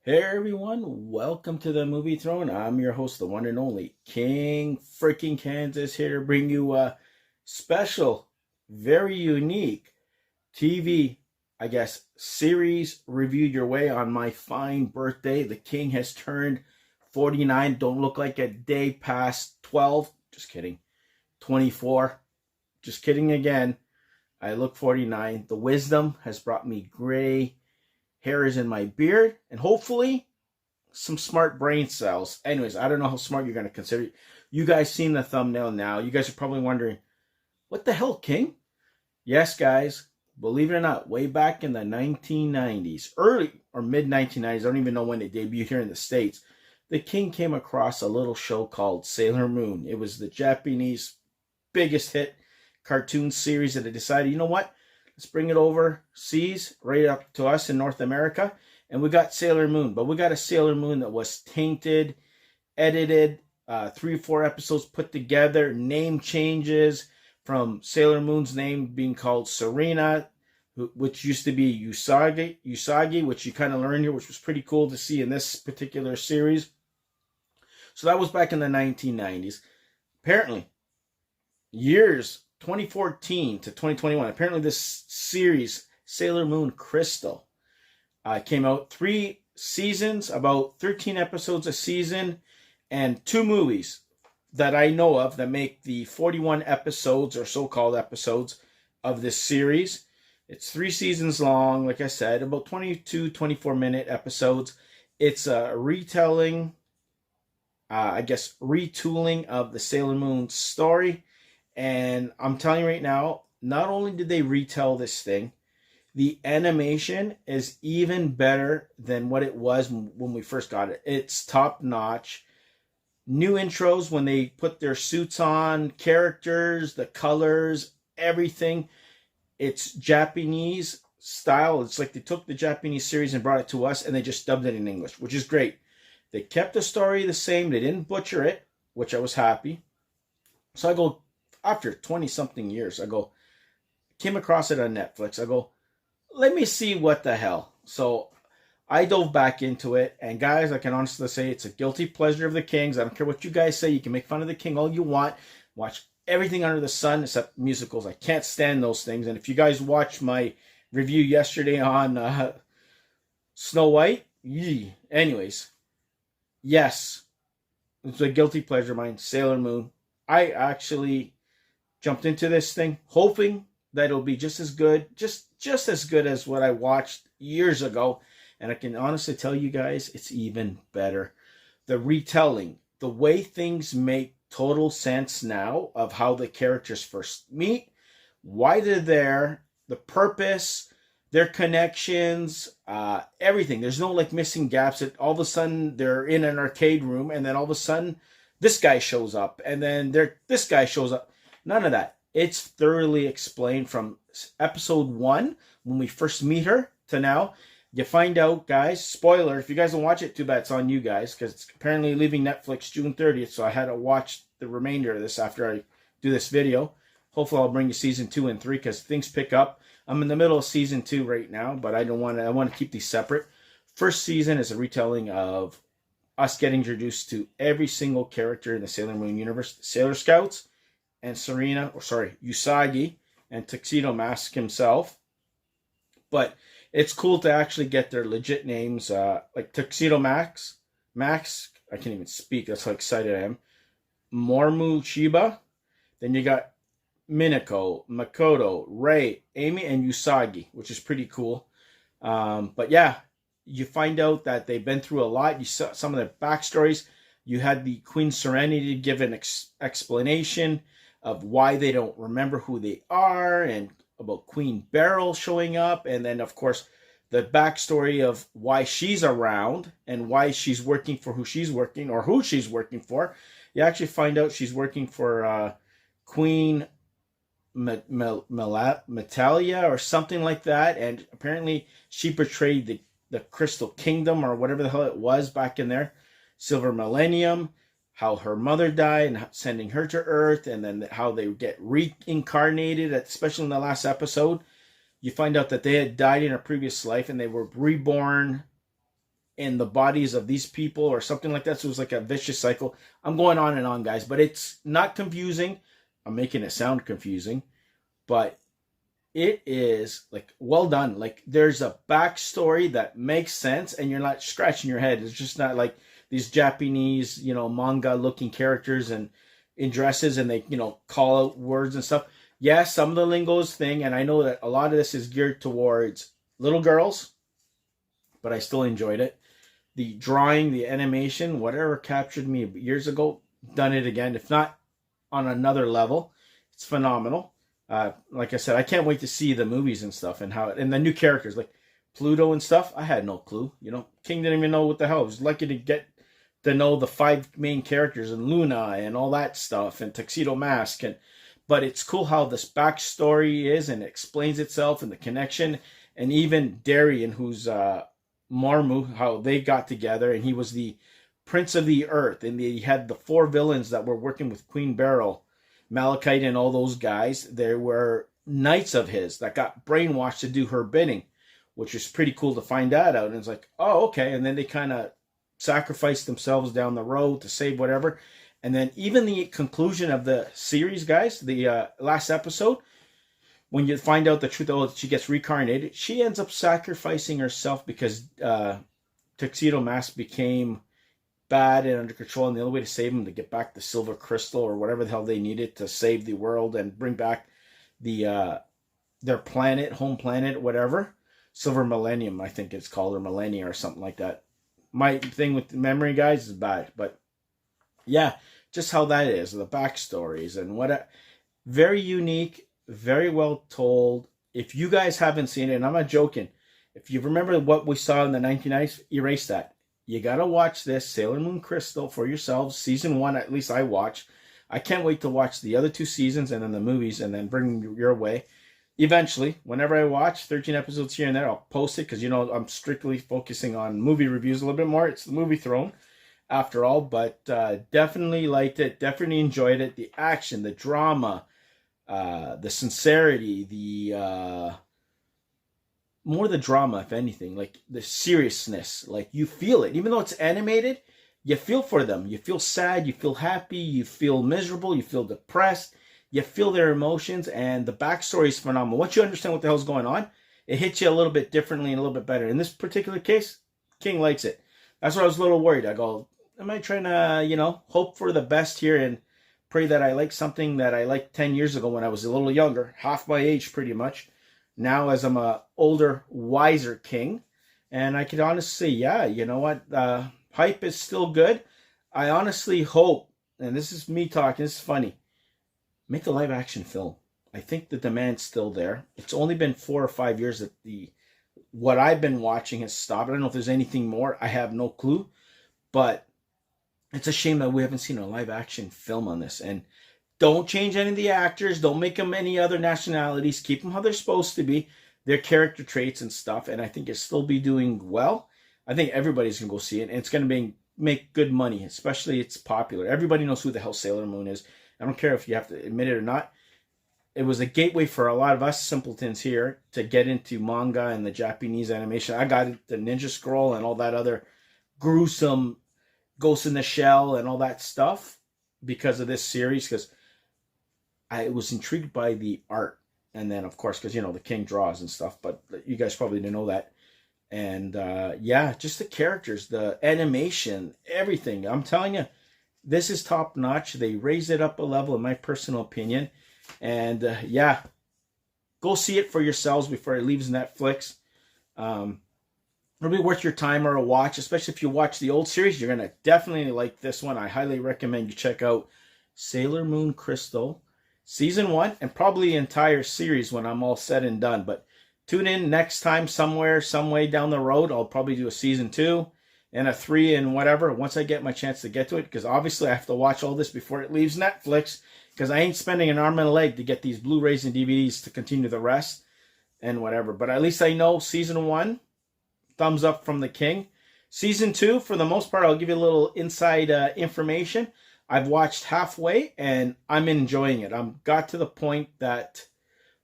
Hey everyone, welcome to the Movie Throne. I'm your host, the one and only King freaking Kansas, here to bring you a special, very unique TV, series reviewed your way on my fine birthday. The King has turned 49. Don't look like a day past 12. Just kidding. 24. Just kidding again. I look 49. The wisdom has brought me gray hair is in my beard, and hopefully some smart brain cells. Anyways, I don't know how smart you're going to consider it. You guys seen the thumbnail now. You guys are probably wondering, what the hell, King? Yes, guys, believe it or not, way back in the 1990s, early or mid 1990s, I don't even know when it debuted here in the States, the King came across a little show called Sailor Moon. It was the Japanese biggest hit cartoon series that I decided, you know what? Let's bring it overseas, right up to us in North America. And we got Sailor Moon. But we got a Sailor Moon that was tainted, edited, 3 or 4 episodes put together, name changes from Sailor Moon's name being called Serena, which used to be Usagi, which you kind of learned here, which was pretty cool to see in this particular series. So that was back in the 1990s. Apparently, years 2014 to 2021. Apparently, this series, Sailor Moon Crystal, came out 3 seasons, about 13 episodes a season, and 2 movies that I know of that make the 41 episodes, or so-called episodes, of this series. It's 3 seasons long, like I said, about 22, 24-minute episodes. It's a retelling, retooling of the Sailor Moon story. And I'm telling you right now, not only did they retell this thing, the animation is even better than what it was when we first got it. It's top notch. New intros when they put their suits on, characters, the colors, everything. It's Japanese style. It's like they took the Japanese series and brought it to us and they just dubbed it in English, which is great. They kept the story the same. They didn't butcher it, which I was happy. So I go, after 20-something years, came across it on Netflix. I go, let me see what the hell. So I dove back into it. And guys, I can honestly say it's a guilty pleasure of the King's. I don't care what you guys say. You can make fun of the King all you want. Watch everything under the sun except musicals. I can't stand those things. And if you guys watched my review yesterday on Snow White, anyways, yes, it's a guilty pleasure of mine, Sailor Moon. I actually jumped into this thing hoping that it'll be just as good, just as good as what I watched years ago. And I can honestly tell you guys, it's even better. The retelling, the way things make total sense now of how the characters first meet, why they're there, the purpose, their connections, everything. There's no like missing gaps that all of a sudden they're in an arcade room and then all of a sudden this guy shows up and then this guy shows up. None of that. It's thoroughly explained from episode 1, when we first meet her, to now. You find out, guys, spoiler, if you guys don't watch it, too bad, it's on you guys, because it's apparently leaving Netflix June 30th, so I had to watch the remainder of this after I do this video. Hopefully I'll bring you season 2 and 3, because things pick up. I'm in the middle of season 2 right now, but I want to keep these separate. First season is a retelling of us getting introduced to every single character in the Sailor Moon universe, the Sailor Scouts, and Usagi, and Tuxedo Mask himself. But it's cool to actually get their legit names, like Tuxedo Max, I can't even speak, that's how excited I am. Mormu Shiba, then you got Minako, Makoto, Rei, Amy, and Usagi, which is pretty cool. But yeah, you find out that they've been through a lot. You saw some of their backstories. You had the Queen Serenity give an explanation of why they don't remember who they are, and about Queen Beral showing up, and then of course the backstory of why she's around and why she's working for who she's working, or who she's working for. You actually find out she's working for Queen Metalia or something like that, and apparently she betrayed the Crystal Kingdom, or whatever the hell it was back in there, Silver Millennium, how her mother died and sending her to Earth, and then how they get reincarnated, especially in the last episode. You find out that they had died in a previous life and they were reborn in the bodies of these people or something like that. So it was like a vicious cycle. I'm going on and on, guys, but it's not confusing. I'm making it sound confusing, but it is like well done. Like there's a backstory that makes sense and you're not scratching your head. It's just not like these Japanese, manga looking characters and in dresses and they, call out words and stuff. Yeah, some of the lingo's thing, and I know that a lot of this is geared towards little girls, but I still enjoyed it. The drawing, the animation, whatever captured me years ago, done it again, if not on another level. It's phenomenal. Like I said, I can't wait to see the movies and stuff and and the new characters like Pluto and stuff. I had no clue. King didn't even know what the hell. I was lucky to get to know the 5 main characters and Luna and all that stuff and Tuxedo Mask. But it's cool how this backstory is and it explains itself and the connection. And even Darien, who's Marmu, how they got together, and he was the Prince of the Earth, and he had the 4 villains that were working with Queen Beral, Malachite, and all those guys. There were knights of his that got brainwashed to do her bidding, which was pretty cool to find that out. And it's like, oh, okay. And then they kind of sacrificed themselves down the road to save whatever. And then even the conclusion of the series, guys, the last episode, when you find out the truth, she gets reincarnated, she ends up sacrificing herself because Tuxedo Mask became bad and under control, and the only way to save him to get back the silver crystal or whatever the hell they needed to save the world and bring back their planet, home planet, whatever. Silver Millennium, I think it's called, or Millennia or something like that. My thing with memory, guys, is bad, but yeah, just how that is, the backstories and very unique, very well told. If you guys haven't seen it, and I'm not joking, if you remember what we saw in the 1990s, erase that. You got to watch this, Sailor Moon Crystal, for yourselves. Season 1, at least I watched. I can't wait to watch the other 2 seasons and then the movies and then bring them your way. Eventually, whenever I watch 13 episodes here and there, I'll post it because, I'm strictly focusing on movie reviews a little bit more. It's the movie throne, after all, but definitely liked it, definitely enjoyed it. The action, the drama, the sincerity, more the drama, if anything, like the seriousness, like you feel it. Even though it's animated, you feel for them. You feel sad, you feel happy, you feel miserable, you feel depressed, you feel their emotions, and the backstory is phenomenal. Once you understand what the hell's going on, it hits you a little bit differently and a little bit better. In this particular case, King likes it. That's why I was a little worried. I go, am I trying to, hope for the best here and pray that I like something that I liked 10 years ago when I was a little younger, half my age pretty much. Now as I'm a older, wiser king, and I could honestly say, yeah, you know what, hype is still good. I honestly hope, and this is me talking, this is funny, make a live action film. I think the demand's still there. It's only been 4 or 5 years that what I've been watching has stopped. I don't know if there's anything more. I have no clue, but it's a shame that we haven't seen a live action film on this. And don't change any of the actors. Don't make them any other nationalities. Keep them how they're supposed to be. Their character traits and stuff. And I think it'll still be doing well. I think everybody's going to go see it. And it's going to make good money. Especially it's popular. Everybody knows who the hell Sailor Moon is. I don't care if you have to admit it or not. It was a gateway for a lot of us simpletons here to get into manga and the Japanese animation. I got the Ninja Scroll and all that other gruesome Ghost in the Shell and all that stuff because of this series. Because I was intrigued by the art. And then, of course, because, the king draws and stuff. But you guys probably didn't know that. And, yeah, just the characters, the animation, everything. I'm telling you, this is top notch. They raised it up a level, in my personal opinion. And, yeah, go see it for yourselves before it leaves Netflix. It'll be worth your time or a watch, especially if you watch the old series. You're going to definitely like this one. I highly recommend you check out Sailor Moon Crystal Season 1, and probably the entire series when I'm all said and done. But tune in next time somewhere, some way down the road. I'll probably do a Season 2 and a 3 and whatever once I get my chance to get to it. Because obviously I have to watch all this before it leaves Netflix. Because I ain't spending an arm and a leg to get these Blu-rays and DVDs to continue the rest and whatever. But at least I know Season 1, thumbs up from the king. Season 2, for the most part, I'll give you a little inside information. I've watched halfway, and I'm enjoying it. I've got to the point that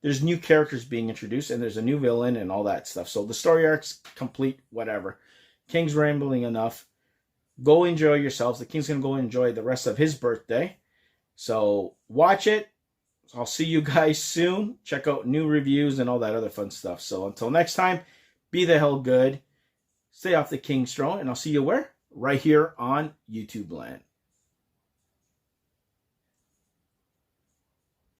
there's new characters being introduced, and there's a new villain and all that stuff. So the story arc's complete, whatever. King's rambling enough. Go enjoy yourselves. The King's going to go enjoy the rest of his birthday. So watch it. I'll see you guys soon. Check out new reviews and all that other fun stuff. So until next time, be the hell good. Stay off the King's throne. And I'll see you where? Right here on YouTube land.